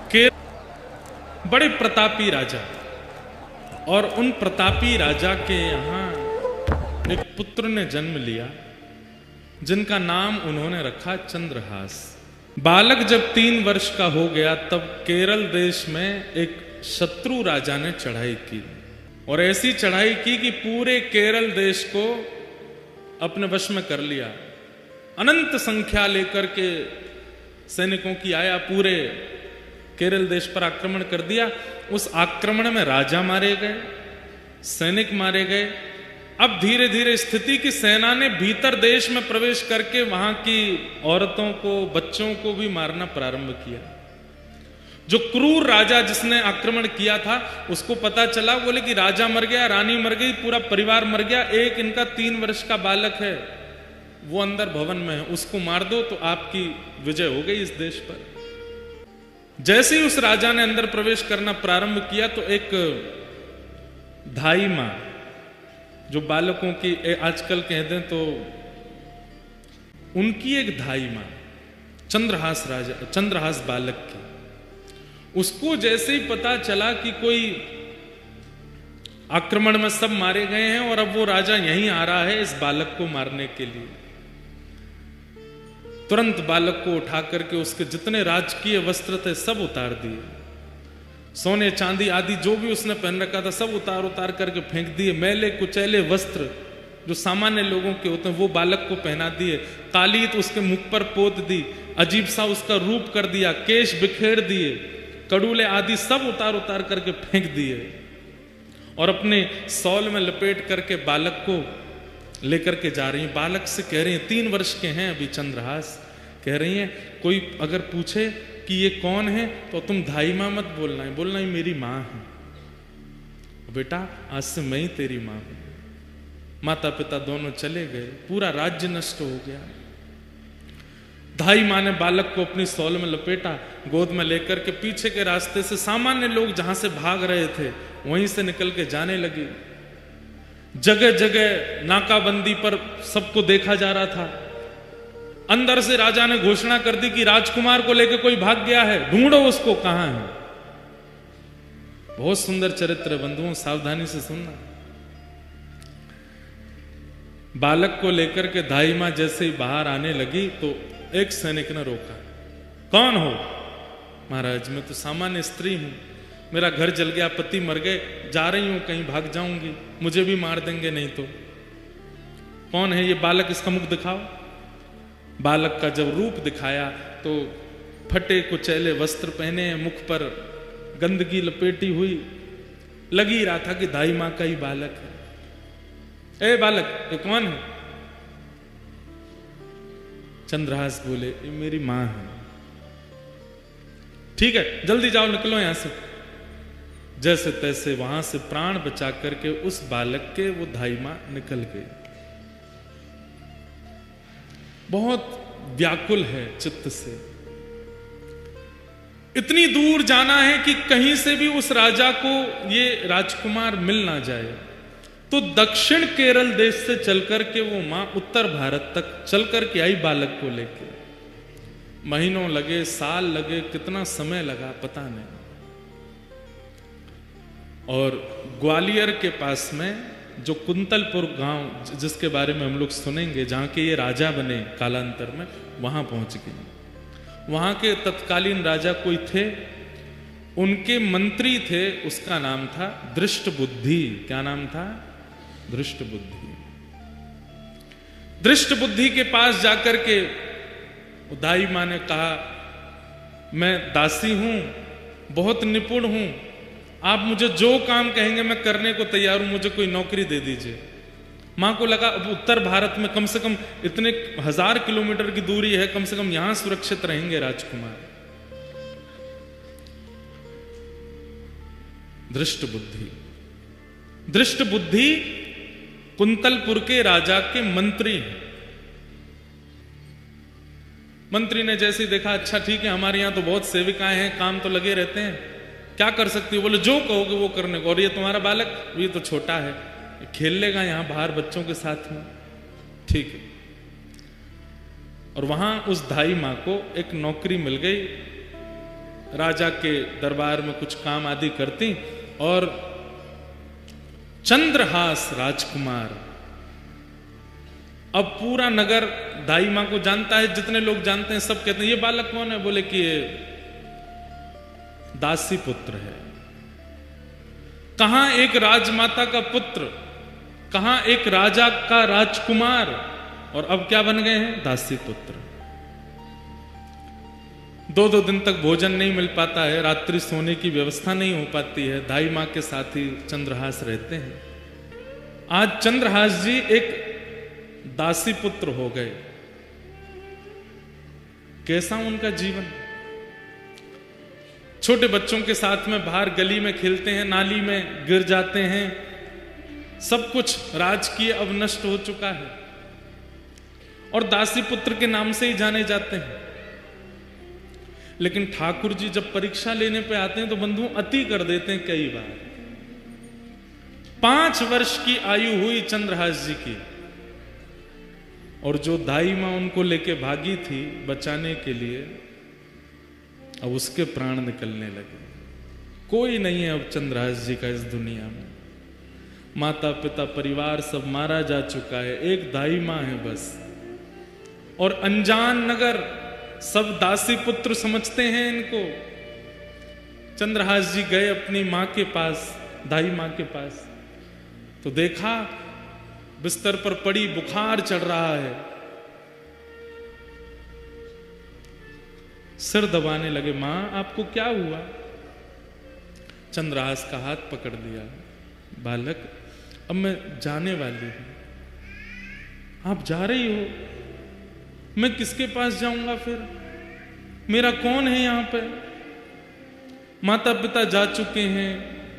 के बड़े प्रतापी राजा, और उन प्रतापी राजा के यहाँ एक पुत्र ने जन्म लिया जिनका नाम उन्होंने रखा चंद्रहास। बालक जब 3 वर्ष का हो गया तब केरल देश में एक शत्रु राजा ने चढ़ाई की, और ऐसी चढ़ाई की कि पूरे केरल देश को अपने वश में कर लिया। अनंत संख्या लेकर के सैनिकों की आया, पूरे केरल देश पर आक्रमण कर दिया। उस आक्रमण में राजा मारे गए, सैनिक मारे गए। अब धीरे धीरे स्थिति की सेना ने भीतर देश में प्रवेश करके वहां की औरतों को, बच्चों को भी मारना प्रारंभ किया। जो क्रूर राजा जिसने आक्रमण किया था उसको पता चला, बोले कि राजा मर गया, रानी मर गई, पूरा परिवार मर गया, एक इनका 3 वर्ष का बालक है वो अंदर भवन में है, उसको मार दो तो आपकी विजय हो गई इस देश पर। जैसे ही उस राजा ने अंदर प्रवेश करना प्रारंभ किया तो एक धाई मां, जो बालकों की आजकल कह दें तो उनकी एक धाई मां, चंद्रहास बालक की, उसको जैसे ही पता चला कि कोई आक्रमण में सब मारे गए हैं और अब वो राजा यहीं आ रहा है इस बालक को मारने के लिए, तुरंत बालक को उठा करके उसके जितने राजकीय वस्त्र थे सब उतार दिए, सोने चांदी आदि जो भी उसने पहन रखा था सब उतार करके फेंक दिए। मैले कुचैले वस्त्र जो सामान्य लोगों के होते हैं वो बालक को पहना दिए, तालीत उसके मुख पर पोत दी, अजीब सा उसका रूप कर दिया, केश बिखेर दिए, कड़ूले आदि सब उतार करके फेंक दिए, और अपने सौल में लपेट करके बालक को लेकर के जा रही हैं। बालक से कह रही हैं, 3 वर्ष के हैं अभी चंद्रहास, कह रही हैं कोई अगर पूछे कि ये कौन है तो तुम धाई मां मत बोलना है, बोलना ही मेरी मां है, बेटा आज से मैं ही तेरी मां हूं। माता पिता दोनों चले गए, पूरा राज्य नष्ट हो गया। धाई मां ने बालक को अपनी सौल में लपेटा, गोद में लेकर के पीछे के रास्ते से सामान्य लोग जहां से भाग रहे थे वहीं से निकल के जाने लगी। जगह जगह नाकाबंदी पर सबको देखा जा रहा था। अंदर से राजा ने घोषणा कर दी कि राजकुमार को लेकर कोई भाग गया है, ढूंढो उसको, कहां है। बहुत सुंदर चरित्र बंधुओं, सावधानी से सुनना। बालक को लेकर के धाई मां जैसे ही बाहर आने लगी तो एक सैनिक ने रोका। कौन हो? महाराज मैं तो सामान्य स्त्री हूं, मेरा घर जल गया, पति मर गए, जा रही हूं कहीं, भाग जाऊंगी, मुझे भी मार देंगे नहीं तो। कौन है ये बालक, इसका मुख दिखाओ। बालक का जब रूप दिखाया तो फटे कुचैले वस्त्र पहने, मुख पर गंदगी लपेटी हुई, लग ही रहा था कि दाई मां का ही बालक है। ए बालक ये कौन है? चंद्रहास बोले ये मेरी मां है। ठीक है जल्दी जाओ, निकलो यहां से। जैसे तैसे वहां से प्राण बचा करके उस बालक के वो धाई मां निकल गई। बहुत व्याकुल है चित्त से, इतनी दूर जाना है कि कहीं से भी उस राजा को ये राजकुमार मिल ना जाए। तो दक्षिण केरल देश से चलकर के वो मां उत्तर भारत तक चलकर के आई बालक को लेके। महीनों लगे, साल लगे, कितना समय लगा पता नहीं। और ग्वालियर के पास में जो कुंतलपुर गांव जिसके बारे में हम लोग सुनेंगे, जहां के ये राजा बने कालांतर में, वहां पहुंच गए। वहां के तत्कालीन राजा कोई थे, उनके मंत्री थे, उसका नाम था दृष्टबुद्धि। क्या नाम था? दृष्टबुद्धि। दृष्टबुद्धि के पास जाकर के दाई मां ने कहा मैं दासी हूं, बहुत निपुण हूं, आप मुझे जो काम कहेंगे मैं करने को तैयार हूं, मुझे कोई नौकरी दे दीजिए। मां को लगा अब उत्तर भारत में कम से कम इतने 1000 किलोमीटर की दूरी है, कम से कम यहां सुरक्षित रहेंगे राजकुमार। दृष्टबुद्धि कुंतलपुर के राजा के मंत्री हैं। मंत्री ने जैसे ही देखा, अच्छा ठीक है हमारे यहां तो बहुत सेविकाएं हैं, काम तो लगे रहते हैं, क्या कर सकती हो? बोले जो कहोगे वो करने को। और ये तुम्हारा बालक, ये तो छोटा है, खेल लेगा यहां बाहर बच्चों के साथ में, ठीक है। और वहां उस धाई मां को एक नौकरी मिल गई राजा के दरबार में कुछ काम आदि करती, और चंद्रहास राजकुमार, अब पूरा नगर दाई मां को जानता है, जितने लोग जानते हैं सब कहते हैं ये बालक कौन है? बोले कि ये दासी पुत्र है। कहां एक राजमाता का पुत्र, कहां एक राजा का राजकुमार, और अब क्या बन गए हैं? दासी पुत्र। 2-2 दिन तक भोजन नहीं मिल पाता है, रात्रि सोने की व्यवस्था नहीं हो पाती है, दाई मां के साथ ही चंद्रहास रहते हैं। आज चंद्रहास जी एक दासी पुत्र हो गए। कैसा उनका जीवन? छोटे बच्चों के साथ में बाहर गली में खेलते हैं, नाली में गिर जाते हैं, सब कुछ राजकीय अब नष्ट हो चुका है, और दासी पुत्र के नाम से ही जाने जाते हैं। लेकिन ठाकुर जी जब परीक्षा लेने पे आते हैं तो बंधु अति कर देते हैं कई बार। 5 वर्ष की आयु हुई चंद्रहास जी की, और जो दाई मां उनको लेके भागी थी बचाने के लिए, अब उसके प्राण निकलने लगे। कोई नहीं है अब चंद्रहास जी का इस दुनिया में। माता पिता परिवार सब मारा जा चुका है, एक दाई मां है बस, और अनजान नगर सब दासी पुत्र समझते हैं इनको। चंद्रहास जी गए अपनी मां के पास, दाई मां के पास, तो देखा बिस्तर पर पड़ी, बुखार चढ़ रहा है। सिर दबाने लगे, मां आपको क्या हुआ? चंद्रहास का हाथ पकड़ दिया, बालक अब मैं जाने वाली हूं, आप जा रही हो, मैं किसके पास जाऊंगा फिर? मेरा कौन है यहां पे? माता पिता जा चुके हैं,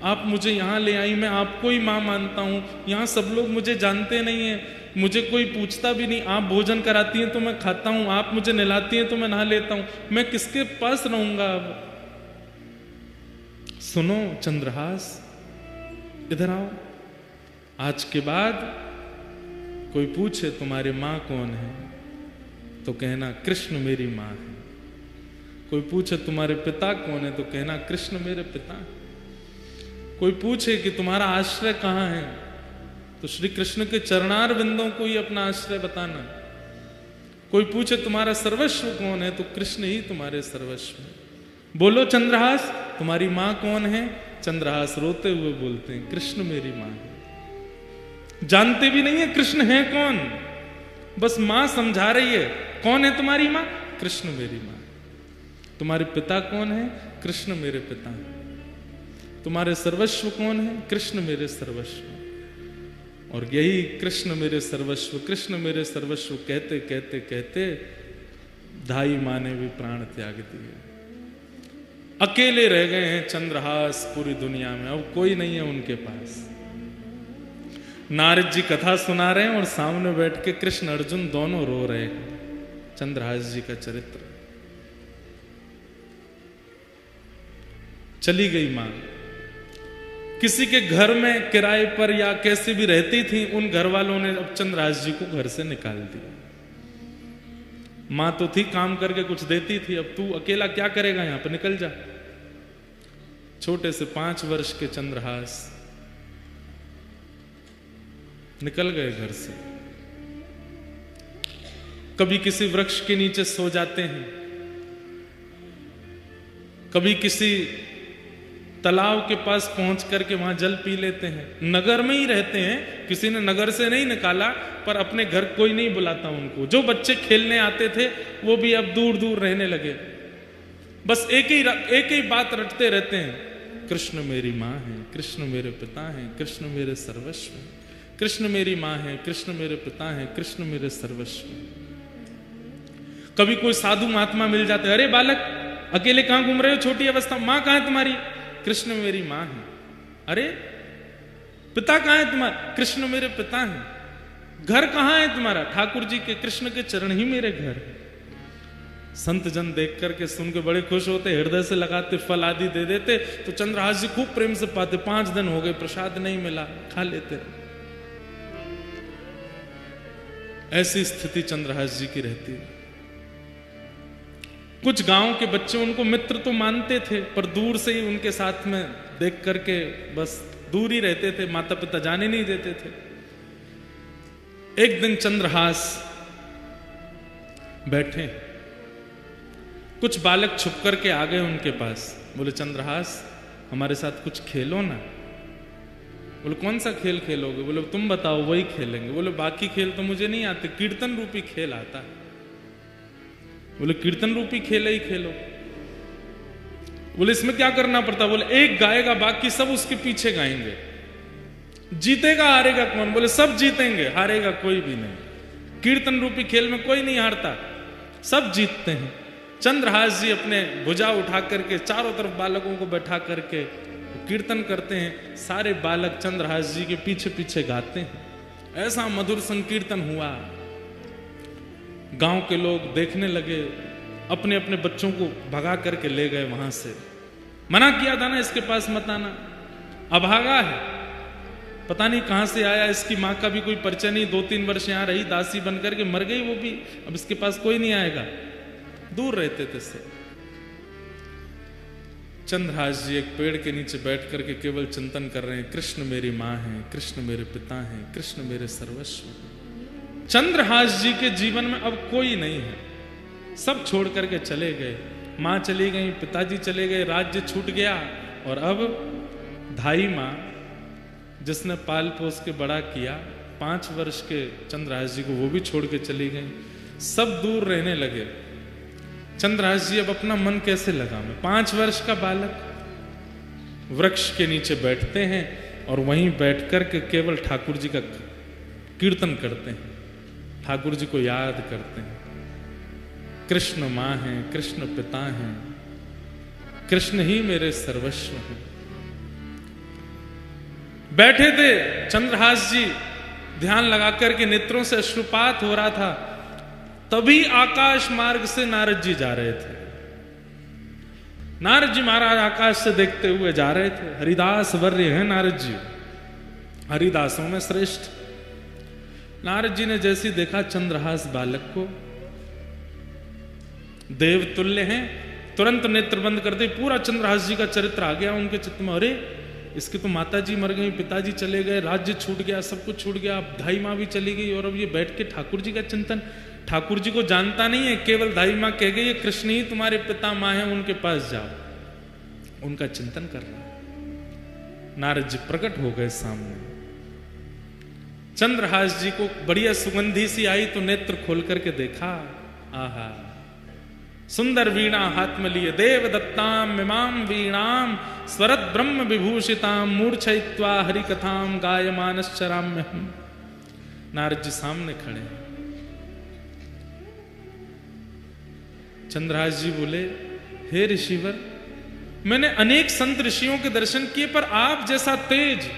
आप मुझे यहां ले आई, मैं आपको ही मां मानता हूं, यहां सब लोग मुझे जानते नहीं है, मुझे कोई पूछता भी नहीं, आप भोजन कराती हैं तो मैं खाता हूं, आप मुझे नहलाती हैं तो मैं नहा लेता हूं, मैं किसके पास रहूंगा अब? सुनो चंद्रहास, इधर आओ, आज के बाद कोई पूछे तुम्हारी मां कौन है तो कहना कृष्ण मेरी मां है। कोई पूछे तुम्हारे पिता कौन है तो कहना कृष्ण मेरे पिता। कोई पूछे कि तुम्हारा आश्रय कहां है तो श्री कृष्ण के चरणार बिंदों को ही अपना आश्रय बताना। कोई पूछे तुम्हारा सर्वस्व कौन है तो कृष्ण ही तुम्हारे सर्वस्व है। बोलो चंद्रहास तुम्हारी मां कौन है? चंद्रहास रोते हुए बोलते हैं कृष्ण मेरी मां है। जानते भी नहीं है कृष्ण है कौन, बस मां समझा रही है। कौन है तुम्हारी मां? कृष्ण मेरी मां। तुम्हारे पिता कौन है? कृष्ण मेरे पिता है। तुम्हारे सर्वस्व कौन है? कृष्ण मेरे सर्वस्व। और यही कृष्ण मेरे सर्वस्व, कृष्ण मेरे सर्वस्व कहते कहते कहते दाई मां ने भी प्राण त्याग दिए। अकेले रह गए हैं चंद्रहास पूरी दुनिया में, अब कोई नहीं है उनके पास। नारद जी कथा सुना रहे हैं और सामने बैठ के कृष्ण अर्जुन दोनों रो रहे हैं चंद्रहास जी का चरित्र। चली गई मां, किसी के घर में किराए पर या कैसे भी रहती थी, उन घर वालों ने अब चंद्रहास जी को घर से निकाल दिया। मां तो थी, काम करके कुछ देती थी, अब तू अकेला क्या करेगा यहां पर, निकल जा। छोटे से 5 वर्ष के चंद्रहास निकल गए घर से। कभी किसी वृक्ष के नीचे सो जाते हैं, कभी किसी तालाब के पास पहुंच करके वहां जल पी लेते हैं। नगर में ही रहते हैं, किसी ने नगर से नहीं निकाला, पर अपने घर कोई नहीं बुलाता उनको। जो बच्चे खेलने आते थे वो भी अब दूर दूर रहने लगे। बस एक ही बात रटते रहते हैं, कृष्ण मेरी मां है, कृष्ण मेरे पिता हैं, कृष्ण मेरे सर्वस्व हैं। कृष्ण मेरी मां है, कृष्ण मेरे पिता हैं, कृष्ण मेरे सर्वस्व। कभी कोई साधु महात्मा मिल जाते, अरे बालक अकेले कहां घूम रहे हो, छोटी अवस्था, मां कहां है तुम्हारी? कृष्ण मेरी मां है। अरे पिता कहां है तुम्हारा? कृष्ण मेरे पिता हैं। घर कहां है तुम्हारा? ठाकुर जी के, कृष्ण के चरण ही मेरे घर है। संत जन देख करके सुन के बड़े खुश होते, हृदय से लगाते, फल आदि दे देते। तो चंद्रहास जी खूब प्रेम से पाते। 5 दिन हो गए, प्रसाद नहीं मिला, खा लेते। ऐसी स्थिति चंद्रहास जी की रहती है। कुछ गांव के बच्चे उनको मित्र तो मानते थे, पर दूर से ही उनके साथ में देख करके बस दूर ही रहते थे, माता पिता जाने नहीं देते थे। एक दिन चंद्रहास बैठे, कुछ बालक छुप करके आ गए उनके पास। बोले चंद्रहास हमारे साथ कुछ खेलो ना। बोले कौन सा खेल खेलोगे? बोले तुम बताओ वही खेलेंगे। बोले बाकी खेल तो मुझे नहीं आते, कीर्तन रूपी खेल आता है। बोले कीर्तन रूपी खेल ही खेलो। बोले इसमें क्या करना पड़ता? बोले एक गाएगा, बाकी सब उसके पीछे गाएंगे। जीतेगा हारेगा कौन? बोले सब जीतेंगे, हारेगा कोई भी नहीं। कीर्तन रूपी खेल में कोई नहीं हारता, सब जीतते हैं। चंद्रहास जी अपने भुजा उठा करके चारों तरफ बालकों को बैठा करके कीर्तन करते हैं। सारे बालक चंद्रहास जी के पीछे पीछे गाते हैं। ऐसा मधुर संकीर्तन हुआ। गांव के लोग देखने लगे, अपने अपने बच्चों को भगा करके ले गए वहां से। मना किया था ना इसके पास मत आना, अभागा है, पता नहीं कहां से आया, इसकी मां का भी कोई परिचय नहीं, 2-3 वर्ष यहां रही, दासी बन करके मर गई वो भी, अब इसके पास कोई नहीं आएगा। दूर रहते थे इससे। चंद्रहास जी एक पेड़ के नीचे बैठ करके केवल चिंतन कर रहे हैं, कृष्ण मेरी मां है, कृष्ण मेरे पिता हैं, कृष्ण मेरे सर्वस्व हैं। चंद्रहास जी के जीवन में अब कोई नहीं है, सब छोड़ करके चले गए। मां चली गई, पिताजी चले गए, राज्य छूट गया। और अब धाई मां जिसने पाल पोस के बड़ा किया, 5 वर्ष के चंद्रहास जी को, वो भी छोड़ के चली गई। सब दूर रहने लगे। चंद्रहास जी अब अपना मन कैसे लगावे? 5 वर्ष का बालक वृक्ष के नीचे बैठते हैं और वहीं बैठ करके केवल ठाकुर जी का कीर्तन करते हैं, ठाकुर जी को याद करते हैं। कृष्ण मां हैं, कृष्ण पिता हैं, कृष्ण ही मेरे सर्वस्व हैं। बैठे थे चंद्रहास जी, ध्यान लगा करके नेत्रों से अश्रुपात हो रहा था। तभी आकाश मार्ग से नारद जी जा रहे थे। नारद जी महाराज आकाश से देखते हुए जा रहे थे। हरिदास वर्य हैं नारद जी, हरिदासों में श्रेष्ठ। नारद जी ने जैसे देखा चंद्रहास बालक को, देव तुल्य हैं, तुरंत नेत्र बंद कर दे। पूरा चंद्रहास जी का चरित्र आ गया उनके चित्त में। अरे इसके तो माता जी मर गई, पिताजी चले गए, राज्य छूट गया, सब कुछ छूट गया, अब धाई माँ भी चली गई, और अब ये बैठ के ठाकुर जी का चिंतन। ठाकुर जी को जानता नहीं है, केवल धाई माँ कह गई कृष्ण ही तुम्हारे पिता माँ है, उनके पास जाओ। उनका चिंतन कर रहा। नारद जी प्रकट हो गए सामने। चंद्रहास जी को बढ़िया सुगंधी सी आई तो नेत्र खोल करके देखा, आहा सुंदर वीणा हाथ में लिए, देव दत्ताम मिमाम वीणाम स्वरत ब्रह्म विभूषिताम मूर्छयित्वा हरि कथाम गायमानश्चराम्य हम। नारद जी सामने खड़े। चंद्रहास जी बोले, हे ऋषिवर, मैंने अनेक संत ऋषियों के दर्शन किए, पर आप जैसा तेज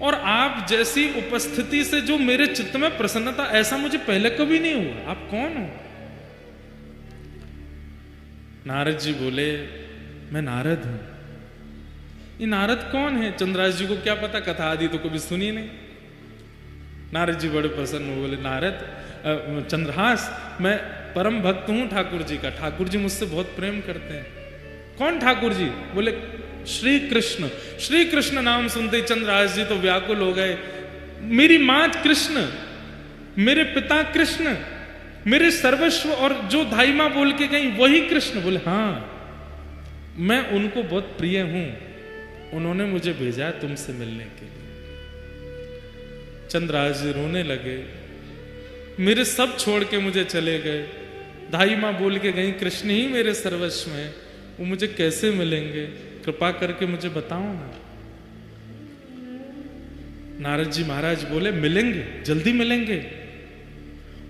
और आप जैसी उपस्थिति से जो मेरे चित्त में प्रसन्नता, ऐसा मुझे पहले कभी नहीं हुआ। आप कौन हो? नारद जी बोले, मैं नारद हूं। ये नारद कौन है? चंद्रहास जी को क्या पता, कथा आदि तो कभी सुनी नहीं। नारद जी बड़े प्रसन्न हो, बोले नारद चंद्रहास, मैं परम भक्त हूं ठाकुर जी का, ठाकुर जी मुझसे बहुत प्रेम करते हैं। कौन ठाकुर जी? बोले श्री कृष्ण। श्री कृष्ण नाम सुनते ही चंद्रहास जी तो व्याकुल हो गए। मेरी मां कृष्ण, मेरे पिता कृष्ण, मेरे सर्वस्व, और जो धाई मां बोल के गई वही कृष्ण। बोले हाँ, मैं उनको बहुत प्रिय हूं, उन्होंने मुझे भेजा तुमसे मिलने के लिए। चंद्रहास जी रोने लगे, मेरे सब छोड़ के मुझे चले गए, धाई मां बोल के गई कृष्ण ही मेरे सर्वस्व में, वो मुझे कैसे मिलेंगे? कृपा करके मुझे बताओ ना। नारद जी महाराज बोले, मिलेंगे, जल्दी मिलेंगे।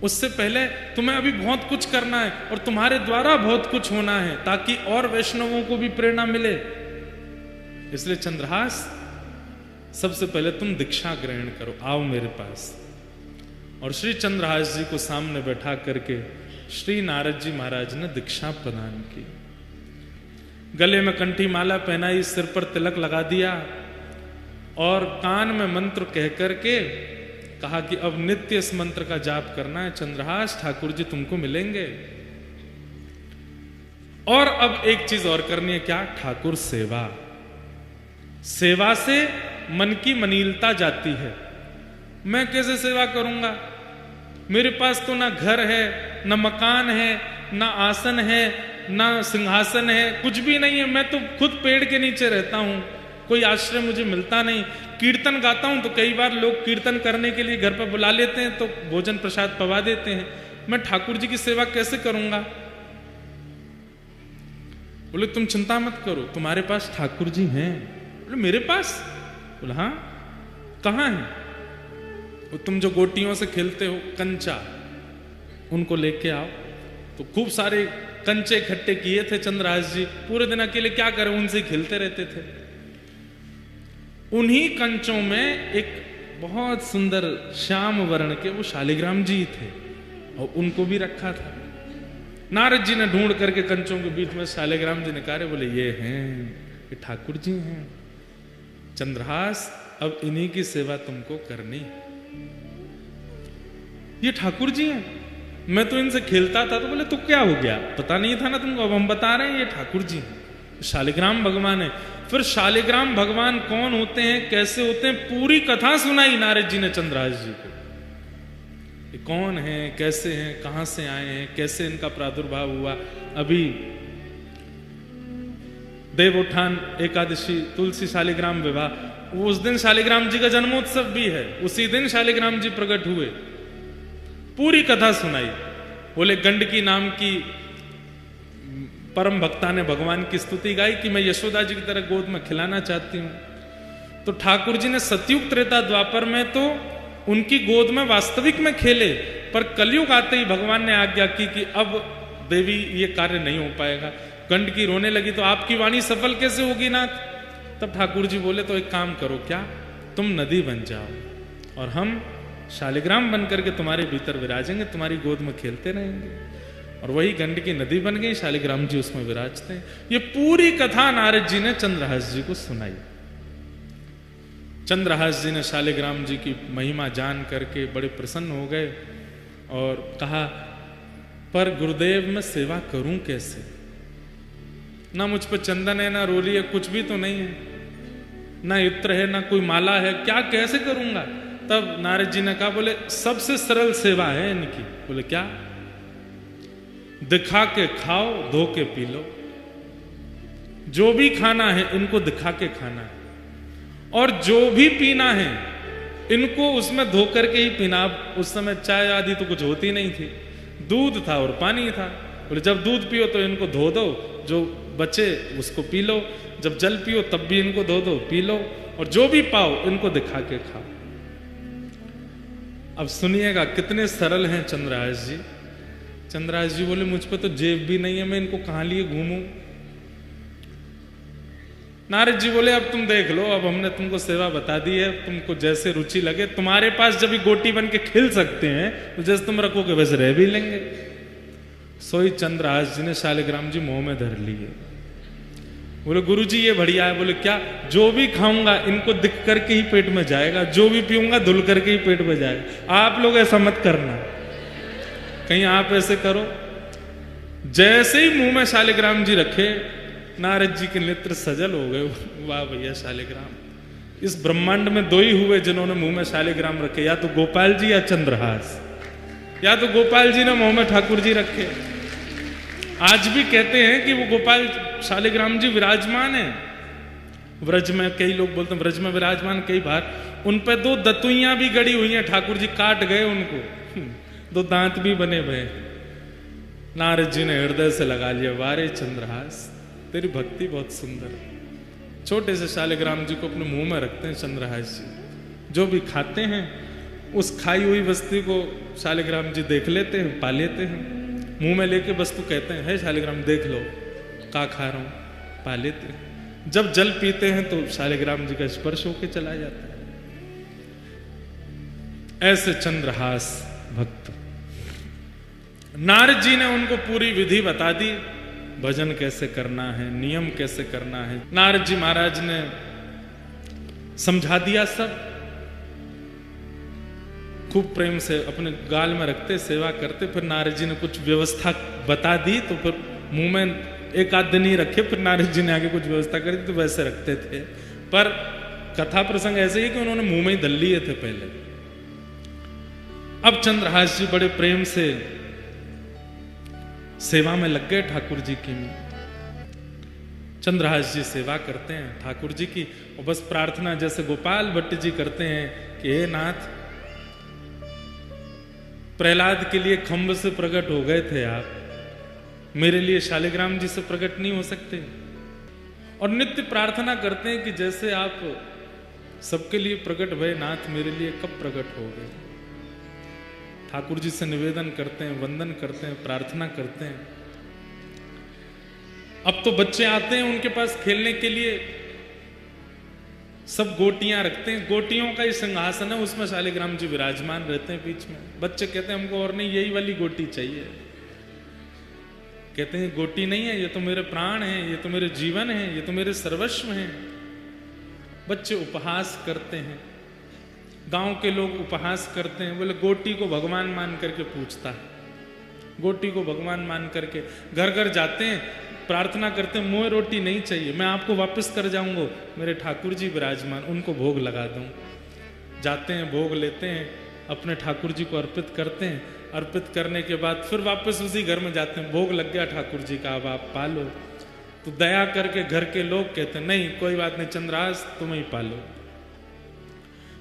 उससे पहले तुम्हें अभी बहुत कुछ करना है और तुम्हारे द्वारा बहुत कुछ होना है, ताकि और वैष्णवों को भी प्रेरणा मिले। इसलिए चंद्रहास, सबसे पहले तुम दीक्षा ग्रहण करो, आओ मेरे पास। और श्री चंद्रहास जी को सामने बैठा करके श्री नारद जी महाराज ने दीक्षा प्रदान की। गले में कंठी माला पहनाई, सिर पर तिलक लगा दिया और कान में मंत्र कह करके कहा कि अब नित्य इस मंत्र का जाप करना है। चंद्रहास, ठाकुर जी तुमको मिलेंगे। और अब एक चीज और करनी है, क्या? ठाकुर सेवा। सेवा से मन की मनीलता जाती है। मैं कैसे सेवा करूंगा? मेरे पास तो ना घर है, ना मकान है, ना आसन है, ना सिंहासन है, कुछ भी नहीं है। मैं तो खुद पेड़ के नीचे रहता हूं, कोई आश्रय मुझे मिलता नहीं। कीर्तन गाता हूं तो कई बार लोग कीर्तन करने के लिए घर पर बुला लेते हैं, तो भोजन प्रसाद पवा देते हैं। मैं ठाकुर जी की सेवा कैसे करूंगा? बोले तुम चिंता मत करो, तुम्हारे पास ठाकुर जी हैं। बोले मेरे पास? बोले हाँ। कहाँ है? वो तुम जो गोटियों से खेलते हो कंचा, उनको लेके आओ। तो खूब सारे कंचे इकट्ठे किए थे चंद्रहास जी, पूरे दिन अकेले क्या करें, उनसे खेलते रहते थे। उन्हीं कंचों में एक बहुत सुंदर श्याम वर्ण के वो शालिग्राम जी थे, और उनको भी रखा था। नारद जी ने ढूंढ करके कंचों के बीच में शालिग्राम जी निकाले, बोले ये हैं, ये ठाकुर जी हैं। चंद्रहास, अब इन्हीं की सेवा तुमको करनी। ये ठाकुर जी हैं, मैं तो इनसे खेलता था। तो बोले तो क्या हो गया, पता नहीं था ना तुमको? अब हम बता रहे हैं, ये ठाकुर जी हैं, शालिग्राम भगवान है। फिर शालिग्राम भगवान कौन होते हैं, कैसे होते हैं, पूरी कथा सुनाई नारद जी ने चंद्रहास जी को। ये कौन है, कैसे हैं, कहां से आए हैं, कैसे इनका प्रादुर्भाव हुआ। अभी देवोत्थान एकादशी, तुलसी शालिग्राम विवाह, उस दिन शालिग्राम जी का जन्मोत्सव भी है, उसी दिन शालिग्राम जी प्रकट हुए। पूरी कथा सुनाई। बोले गंडकी नाम की परम भक्ता ने भगवान की स्तुति गाई कि मैं यशोदा जी की तरह गोद में खिलाना चाहती हूं। तो ठाकुर जी ने सतयुग त्रेता द्वापर में तो उनकी गोद में वास्तविक में खेले, पर कलयुग आते ही भगवान ने आज्ञा की कि अब देवी ये कार्य नहीं हो पाएगा। गंडकी रोने लगी, तो आपकी वाणी सफल कैसे होगी नाथ? तब ठाकुर जी बोले तो एक काम करो, क्या? तुम नदी बन जाओ और हम शालिग्राम बन करके तुम्हारे भीतर विराजेंगे, तुम्हारी गोद में खेलते रहेंगे। और वही गंडकी नदी बन गई, शालिग्राम जी उसमें विराजते हैं। ये पूरी कथा नारद जी ने चंद्रहास जी को सुनाई। चंद्रहास जी ने शालिग्राम जी की महिमा जान करके बड़े प्रसन्न हो गए और कहा, पर गुरुदेव मैं सेवा करूं कैसे? ना मुझ पर चंदन है, ना रोली है, कुछ भी तो नहीं है, ना इत्र है, ना कोई माला है, क्या कैसे करूंगा? तब नारद जी ने कहा, बोले सबसे सरल सेवा है इनकी। बोले क्या? दिखा के खाओ, धो के पी लो। जो भी खाना है इनको दिखा के खाना है, और जो भी पीना है इनको उसमें धो करके ही पीना। उस समय चाय आदि तो कुछ होती नहीं थी, दूध था और पानी था। बोले जब दूध पियो तो इनको धो दो, जो बचे उसको पी लो, जब जल पियो तब भी इनको धो दो, पी लो, और जो भी पाओ इनको दिखा के खाओ। अब सुनिएगा कितने सरल हैं चंद्रहास जी। चंद्रहास जी बोले मुझ पे तो जेब भी नहीं है, मैं इनको कहां लिए घूमूं? नारद जी बोले अब तुम देख लो, अब हमने तुमको सेवा बता दी है, तुमको जैसे रुचि लगे। तुम्हारे पास जब गोटी बन के खिल सकते हैं तो जैसे तुम रखोगे वैसे रह भी लेंगे। सोई चंद्रहास जी ने शालिग्राम जी मुंह में धर लिए। बोले गुरु जी ये बढ़िया है। बोले क्या? जो भी खाऊंगा इनको दिख करके ही पेट में जाएगा, जो भी पीऊंगा धुल करके ही पेट में जाएगा। आप लोग ऐसा मत करना, कहीं आप ऐसे करो। जैसे ही मुंह में शालिग्राम जी रखे, नारद जी के नेत्र सजल हो गए। वाह भैया शालिग्राम, इस ब्रह्मांड में दो ही हुए जिन्होंने मुंह में शालिग्राम रखे, या तो गोपाल जी या चंद्रहास। या तो गोपाल जी ने मुंह में ठाकुर जी रखे। आज भी कहते हैं कि वो गोपाल शालिग्राम जी विराजमान है व्रज में। कई लोग बोलते हैं व्रज में विराजमान, कई बार उन पे दो दतुइयां भी गड़ी हुई हैं, ठाकुर जी काट गए उनको, दो दांत भी बने हुए। नारद जी ने हृदय से लगा लिया, वारे चंद्रहास तेरी भक्ति बहुत सुंदर है। छोटे से शालिग्राम जी को अपने मुंह में रखते हैं चंद्रहास जी। जो भी खाते हैं उस खाई हुई वस्तु को शालिग्राम जी देख लेते हैं, पा लेते हैं, मुंह में लेके वस्तु कहते हैं, है शालिग्राम देख लो का खा रहा हूं, पा लेते हैं। जब जल पीते हैं तो शालिग्राम जी का स्पर्श होके चला जाता है। ऐसे चंद्रहास भक्त। नारद जी ने उनको पूरी विधि बता दी, भजन कैसे करना है, नियम कैसे करना है। नारद जी महाराज ने समझा दिया सब, खूब प्रेम से अपने गाल में रखते, सेवा करते। फिर नारद जी ने कुछ व्यवस्था बता दी, तो फिर मुंह में एक आध दिन ही रखे, फिर नारद जी ने आगे कुछ व्यवस्था करी तो वैसे रखते थे। पर कथा प्रसंग ऐसे ही कि उन्होंने मुंह में ही दल लिए थे पहले। अब चंद्रहास जी बड़े प्रेम से सेवा में लग गए ठाकुर जी की। चंद्रहास जी सेवा करते हैं ठाकुर जी की, और बस प्रार्थना जैसे गोपाल भट्ट जी करते हैं कि हे नाथ, प्रहलाद के लिए खंभ से प्रकट हो गए थे आप, मेरे लिए शालिग्राम जी से प्रकट नहीं हो सकते। और नित्य प्रार्थना करते हैं कि जैसे आप सबके लिए प्रकट भय नाथ, मेरे लिए कब प्रकट हो गए। ठाकुर जी से निवेदन करते हैं, वंदन करते हैं, प्रार्थना करते हैं। अब तो बच्चे आते हैं उनके पास खेलने के लिए, सब गोटियां रखते हैं, गोटियों का ही सिंहासन है, उसमें शालिग्राम जी विराजमान रहते हैं बीच में। बच्चे कहते हैं हमको और नहीं, यही वाली गोटी चाहिए। कहते हैं गोटी नहीं है, ये तो मेरे प्राण हैं, ये तो मेरे जीवन है, ये तो मेरे सर्वस्व हैं। बच्चे उपहास करते हैं, गांव के लोग उपहास करते हैं, बोले गोटी को भगवान मान करके पूछता है, गोटी को भगवान मान करके घर घर जाते हैं, प्रार्थना करते हैं, मोए रोटी नहीं चाहिए, मैं आपको वापस कर जाऊंगा, मेरे ठाकुर जी विराजमान, उनको भोग लगा दूं। जाते हैं, भोग लेते हैं, अपने ठाकुर जी को अर्पित करते हैं, अर्पित करने के बाद फिर वापस उसी घर में जाते हैं, भोग लग गया ठाकुर जी का, अब आप पालो। तो दया करके घर के लोग कहते हैं नहीं कोई बात नहीं चंद्रहास, तुम ही पालो।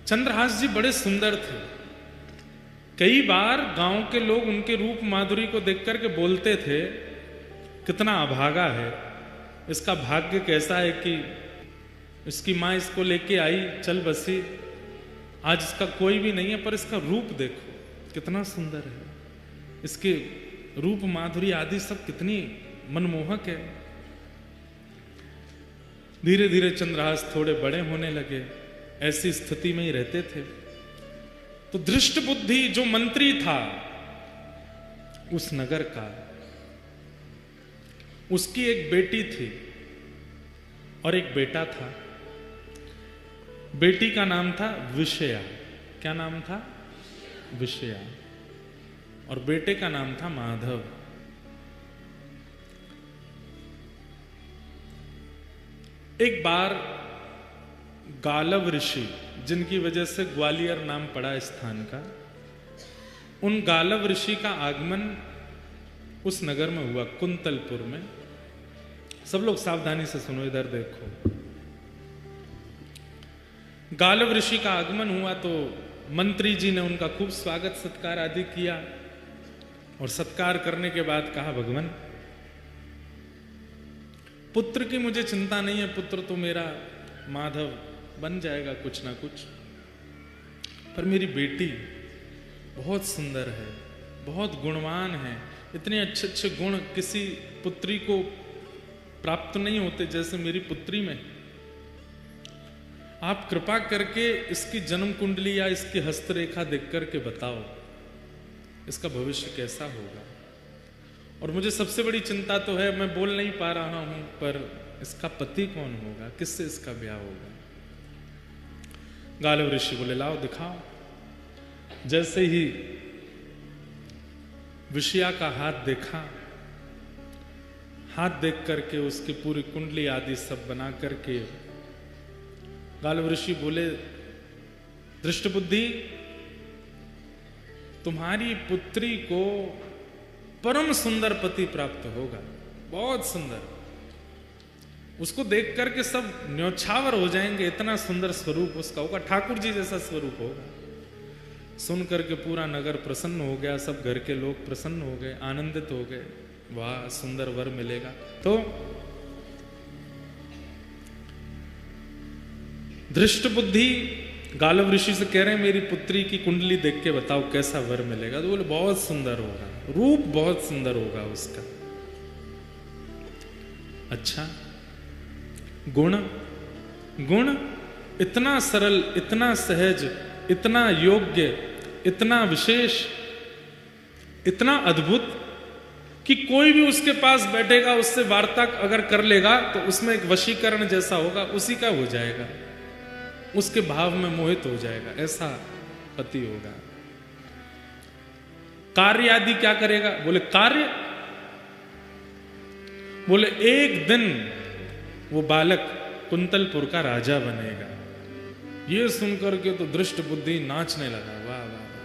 चंद्रहास जी बड़े सुंदर थे, कई बार गांव के लोग उनके रूप माधुरी को देख करके बोलते थे कितना अभागा है, इसका भाग्य कैसा है कि इसकी माँ इसको लेके आई, चल बसी, आज इसका कोई भी नहीं है, पर इसका रूप देखो कितना सुंदर है, इसके रूप माधुरी आदि सब कितनी मनमोहक है। धीरे धीरे चंद्रहास थोड़े बड़े होने लगे, ऐसी स्थिति में ही रहते थे। तो दृष्ट बुद्धि जो मंत्री था उस नगर का, उसकी एक बेटी थी और एक बेटा था। बेटी का नाम था विषया। क्या नाम था? विषया। और बेटे का नाम था माधव। एक बार गालव ऋषि, जिनकी वजह से ग्वालियर नाम पड़ा स्थान का, उन गालव ऋषि का आगमन उस नगर में हुआ, कुंतलपुर में। सब लोग सावधानी से सुनो, इधर देखो। गालव ऋषि का आगमन हुआ तो मंत्री जी ने उनका खूब स्वागत सत्कार आदि किया, और सत्कार करने के बाद कहा भगवान पुत्र की मुझे चिंता नहीं है, पुत्र तो मेरा माधव बन जाएगा कुछ ना कुछ, पर मेरी बेटी बहुत सुंदर है, बहुत गुणवान है, इतने अच्छे अच्छे गुण किसी पुत्री को प्राप्त नहीं होते जैसे मेरी पुत्री में। आप कृपा करके इसकी जन्म कुंडली या इसकी हस्तरेखा देख करके बताओ इसका भविष्य कैसा होगा। और मुझे सबसे बड़ी चिंता तो है, मैं बोल नहीं पा रहा हूं, पर इसका पति कौन होगा, किससे इसका ब्याह होगा। गालव ऋषि बोले लाओ दिखाओ। जैसे ही विषया का हाथ देखा, हाथ देख करके उसकी पूरी कुंडली आदि सब बना करके गालव ऋषि बोले दृष्टबुद्धि, तुम्हारी पुत्री को परम सुंदर पति प्राप्त होगा, बहुत सुंदर। उसको देख करके सब न्योछावर हो जाएंगे, इतना सुंदर स्वरूप उसका होगा, ठाकुर जी जैसा स्वरूप होगा। सुन करके पूरा नगर प्रसन्न हो गया, सब घर के लोग प्रसन्न हो गए, आनंदित हो गए, वाह सुंदर वर मिलेगा। तो दृष्ट बुद्धि गालव ऋषि से कह रहे हैं मेरी पुत्री की कुंडली देख के बताओ कैसा वर मिलेगा। तो बोले बहुत सुंदर होगा, रूप बहुत सुंदर होगा उसका। अच्छा, गुण? गुण इतना सरल, इतना सहज, इतना योग्य, इतना विशेष, इतना अद्भुत कि कोई भी उसके पास बैठेगा, उससे वार्ता अगर कर लेगा तो उसमें एक वशीकरण जैसा होगा, उसी का हो जाएगा, उसके भाव में मोहित हो जाएगा, ऐसा पति होगा। कार्य आदि क्या करेगा? बोले कार्य बोले एक दिन वो बालक कुंतलपुर का राजा बनेगा। ये सुनकर के तो दृष्ट बुद्धि नाचने लगा, वाह वाह वाह,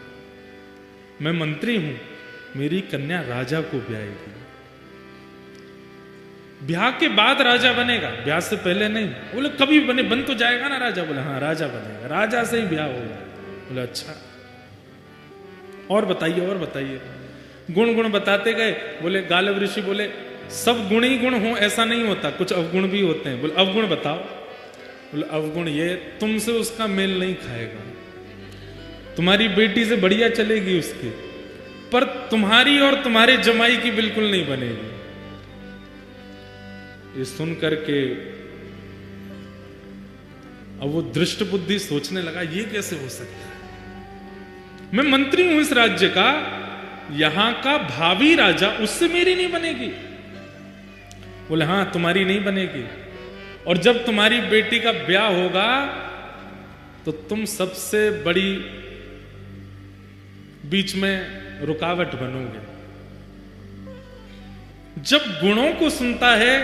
मैं मंत्री हूं, मेरी कन्या राजा को ब्याहेगी। ब्याह के बाद राजा बनेगा, ब्याह से पहले नहीं। बोले कभी बन तो जाएगा ना राजा। बोले हाँ राजा बनेगा, राजा से ही ब्याह होगा। बोले अच्छा और बताइए और बताइए। गुण गुण बताते गए। बोले गालव ऋषि बोले सब गुण ही गुण हो ऐसा नहीं होता, कुछ अवगुण भी होते हैं। बोले अवगुण बताओ। बोले अवगुण ये, तुमसे उसका मेल नहीं खाएगा, तुम्हारी बेटी से बढ़िया चलेगी उसकी, पर तुम्हारी और तुम्हारे जमाई की बिल्कुल नहीं बनेगी। ये सुन करके अब वो दृष्ट बुद्धि सोचने लगा ये कैसे हो सकता है, मैं मंत्री हूं इस राज्य का, यहां का भावी राजा, उससे मेरी नहीं बनेगी। बोले हाँ तुम्हारी नहीं बनेगी, और जब तुम्हारी बेटी का ब्याह होगा तो तुम सबसे बड़ी बीच में रुकावट बनोगे। जब गुणों को सुनता है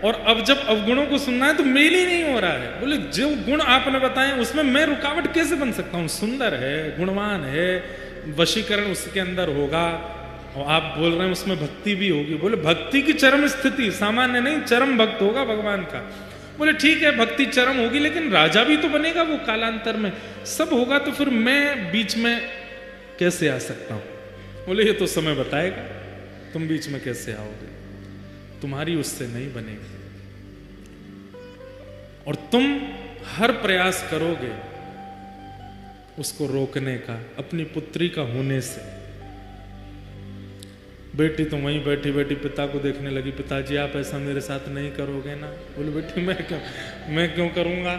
और अब जब अवगुणों को सुनना है तो मेल ही नहीं हो रहा है। बोले जो गुण आपने बताए उसमें मैं रुकावट कैसे बन सकता हूं, सुंदर है, गुणवान है, वशीकरण उसके अंदर होगा, और आप बोल रहे हैं उसमें भक्ति भी होगी। बोले भक्ति की चरम स्थिति, सामान्य नहीं, चरम भक्त होगा भगवान का। बोले ठीक है भक्ति चरम होगी, लेकिन राजा भी तो बनेगा वो कालांतर में, सब होगा, तो फिर मैं बीच में कैसे आ सकता हूं। बोले ये तो समय बताएगा, तुम बीच में कैसे आओगे, तुम्हारी उससे नहीं बनेगी, और तुम हर प्रयास करोगे उसको रोकने का, अपनी पुत्री का होने से। बेटी तो वहीं बैठी बैठी पिता को देखने लगी, पिताजी आप ऐसा मेरे साथ नहीं करोगे ना। बोले बेटी मैं क्यों करूंगा,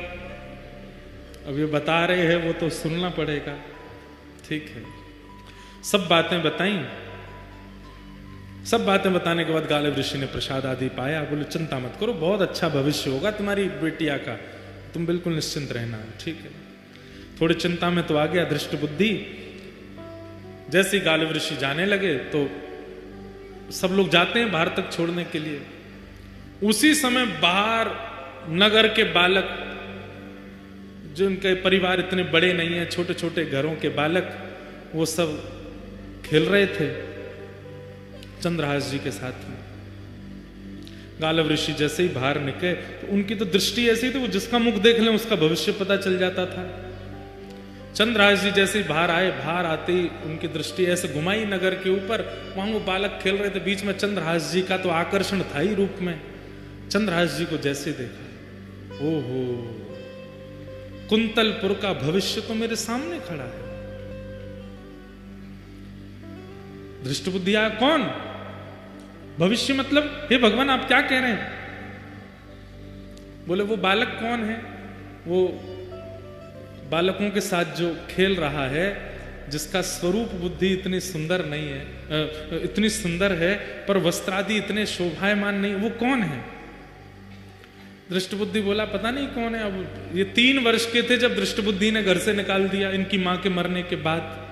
अब ये बता रहे हैं वो तो सुनना पड़ेगा। ठीक है, सब बातें बताई। सब बातें बताने के बाद गालिब ऋषि ने प्रसाद आदि पाया। बोले चिंता मत करो, बहुत अच्छा भविष्य होगा तुम्हारी बेटिया का, तुम बिल्कुल निश्चिंत रहना। ठीक है, थोड़ी चिंता में तो आ गया दृष्ट बुद्धि। जैसे ही गालिब ऋषि जाने लगे तो सब लोग जाते हैं बाहर तक छोड़ने के लिए। उसी समय बाहर नगर के बालक, जिनके परिवार इतने बड़े नहीं है, छोटे छोटे घरों के बालक, वो सब खेल रहे थे चंद्रहास जी के साथ में। गालव ऋषि जैसे ही बाहर निकले तो उनकी तो दृष्टि ऐसी थी, वो जिसका मुख देख लें उसका भविष्य पता चल जाता था। चंद्रहास जी जैसे ही बाहर आए, बाहर आते ही उनकी दृष्टि ऐसे घुमाई नगर के ऊपर, वहां वो बालक खेल रहे थे, बीच में चंद्रहास जी का तो आकर्षण था ही रूप में। चंद्रहास जी को जैसे देखा, ओहो कुंतलपुर का भविष्य तो मेरे सामने खड़ा है। दृष्ट बुद्धि आया, कौन भविष्य, मतलब हे भगवान आप क्या कह रहे हैं। बोले वो बालक कौन है, वो बालकों के साथ जो खेल रहा है, जिसका स्वरूप बुद्धि इतनी सुंदर नहीं है, इतनी सुंदर है पर वस्त्रादि इतने शोभायमान नहीं, वो कौन है। दृष्ट बुद्धि बोला पता नहीं कौन है। अब ये 3 वर्ष के थे जब दृष्ट बुद्धि ने घर से निकाल दिया इनकी मां के मरने के बाद।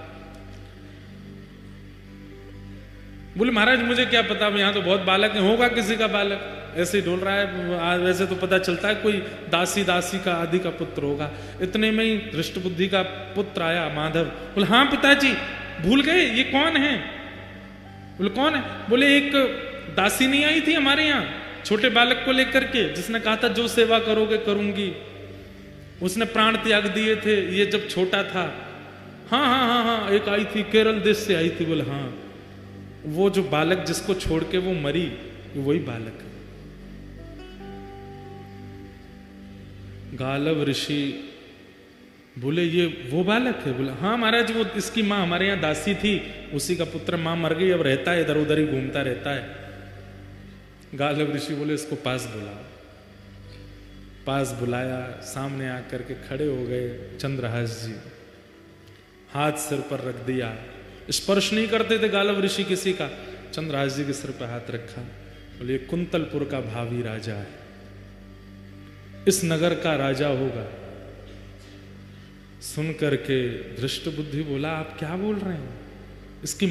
बोले महाराज मुझे क्या पता, यहां तो बहुत बालक है, होगा किसी का बालक, ऐसे ही डोल रहा है, आज वैसे तो पता चलता है कोई दासी का आदि का पुत्र होगा। इतने में ही दृष्ट बुद्धि का पुत्र आया माधव। बोले हाँ पिताजी भूल गए ये कौन है। बोले कौन है। बोले एक दासी नहीं आई थी हमारे यहाँ छोटे बालक को लेकर के, जिसने कहा था जो सेवा करोगे करूंगी, उसने प्राण त्याग दिए थे ये जब छोटा था। हाँ हाँ हाँ हाँ एक आई थी, केरल देश से आई थी। बोले हाँ वो जो बालक जिसको छोड़ के वो मरी, वही बालक है। गालव ऋषि बोले ये वो बालक है। बोले हाँ महाराज वो इसकी माँ हमारे यहाँ दासी थी, उसी का पुत्र, माँ मर गई, अब रहता है इधर उधर ही घूमता रहता है। गालव ऋषि बोले इसको पास बुलाओ। पास बुलाया, सामने आकर के खड़े हो गए चंद्रहास जी, हाथ सिर पर रख दिया। स्पर्श नहीं करते थे गालव ऋषि किसी का, चंद्रहास जी के सिर पर हाथ रखा। बोले कुंतलपुर का भावी राजा है, इस नगर का राजा होगा। सुन करके दृष्ट बुद्धि बोला आप क्या बोल रहे हैं, इसकी